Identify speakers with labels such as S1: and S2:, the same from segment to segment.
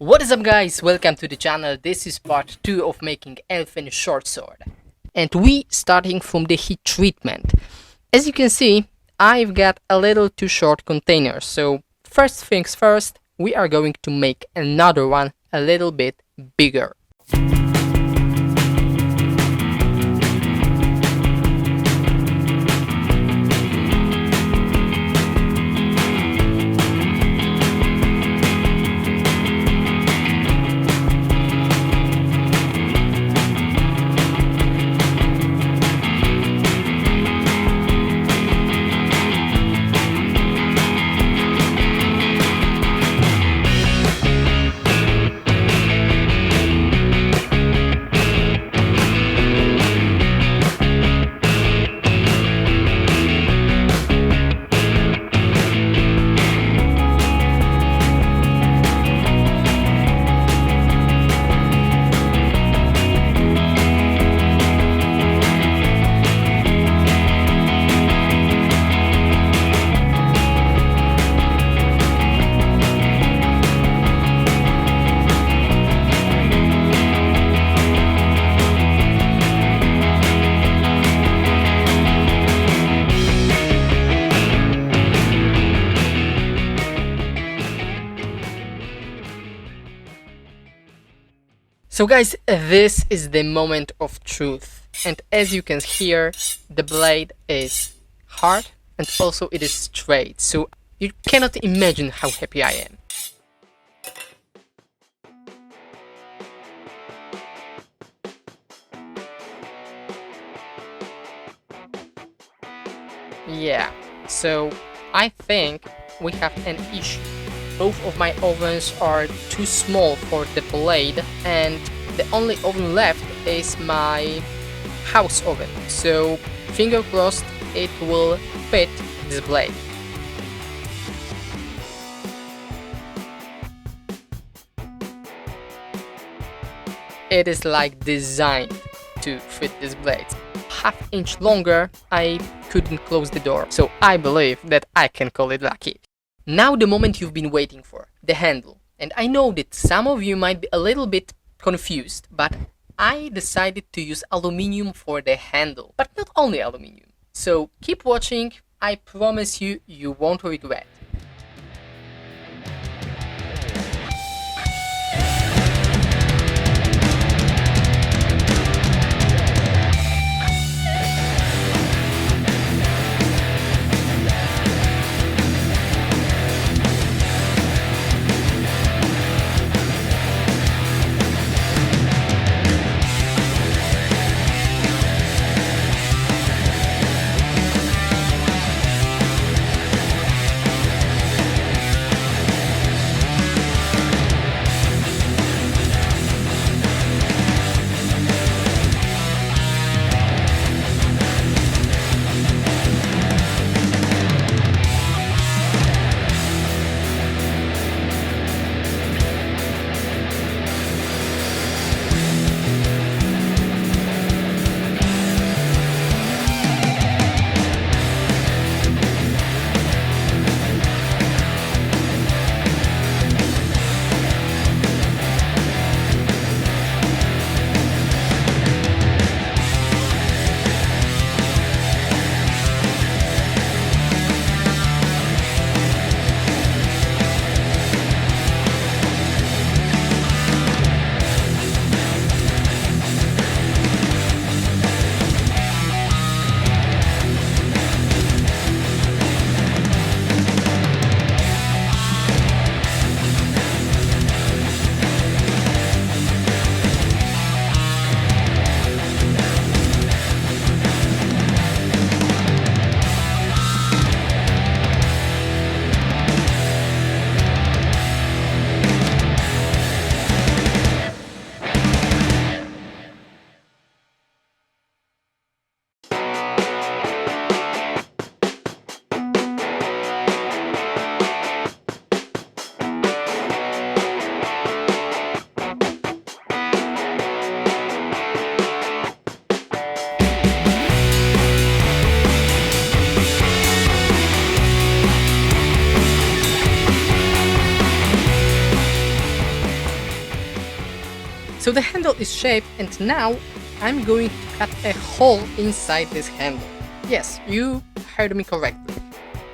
S1: What is up guys, welcome to the channel. This is part 2 of making Elven Sword. And we starting from the heat treatment. As you can see, I've got a little too short container. So first things first, we are going to make another one a little bit bigger. So guys, this is the moment of truth, and as you can hear, the blade is hard and also it is straight, so you cannot imagine how happy I am. Yeah, so I think we have an issue. Both of my ovens are too small for the blade, and the only oven left is my house oven, so finger crossed it will fit this blade. It is like designed to fit this blade. Half-inch longer, I couldn't close the door, so I believe that I can call it lucky. Now the moment you've been waiting for, the handle. And I know that some of you might be a little bit confused, but I decided to use aluminium for the handle, but not only aluminium. So keep watching, I promise you, you won't regret. So the handle is shaped, and now I'm going to cut a hole inside this handle. Yes, you heard me correctly.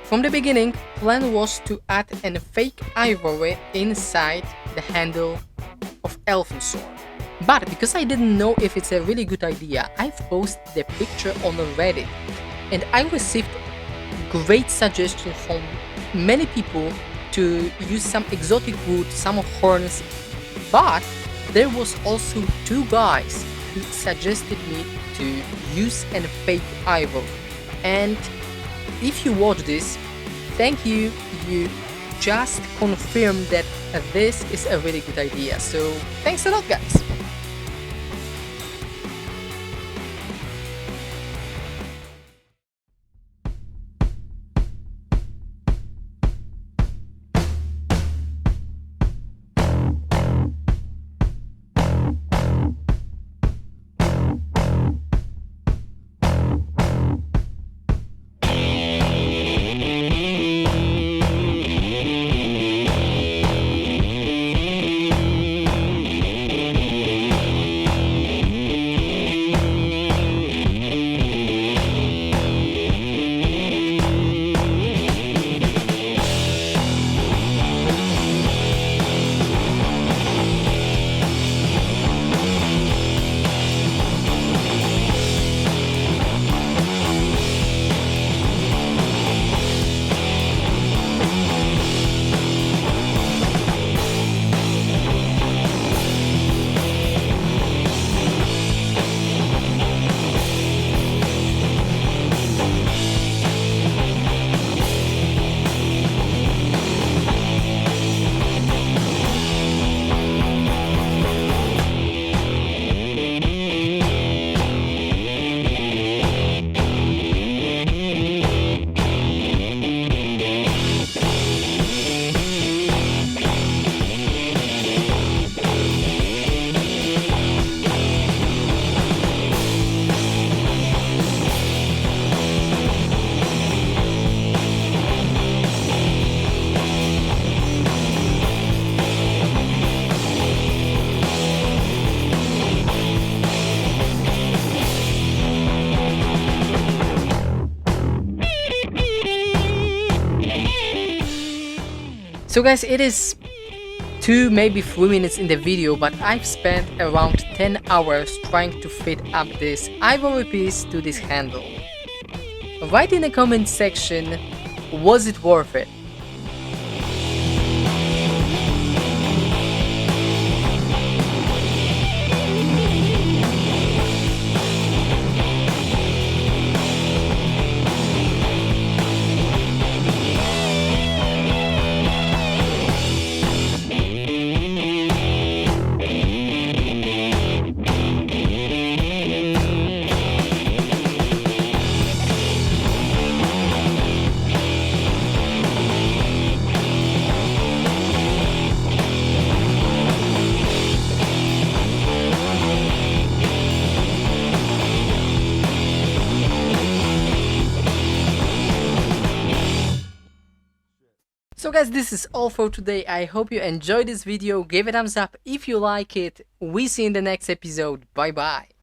S1: From the beginning, plan was to add a fake ivory inside the handle of Elven Sword. But because I didn't know if it's a really good idea, I've posted the picture on Reddit, and I received great suggestions from many people to use some exotic wood, some horns, but there was also 2 guys who suggested me to use a fake ivory. And if you watch this, thank you, you just confirmed that this is a really good idea, so thanks a lot, guys. So guys, it is 2 maybe 3 minutes in the video, but I've spent around 10 hours trying to fit up this ivory piece to this handle. Write in the comment section, was it worth it? So guys, this is all for today. I hope you enjoyed this video. Give it a thumbs up if you like it. We see you in the next episode. Bye bye.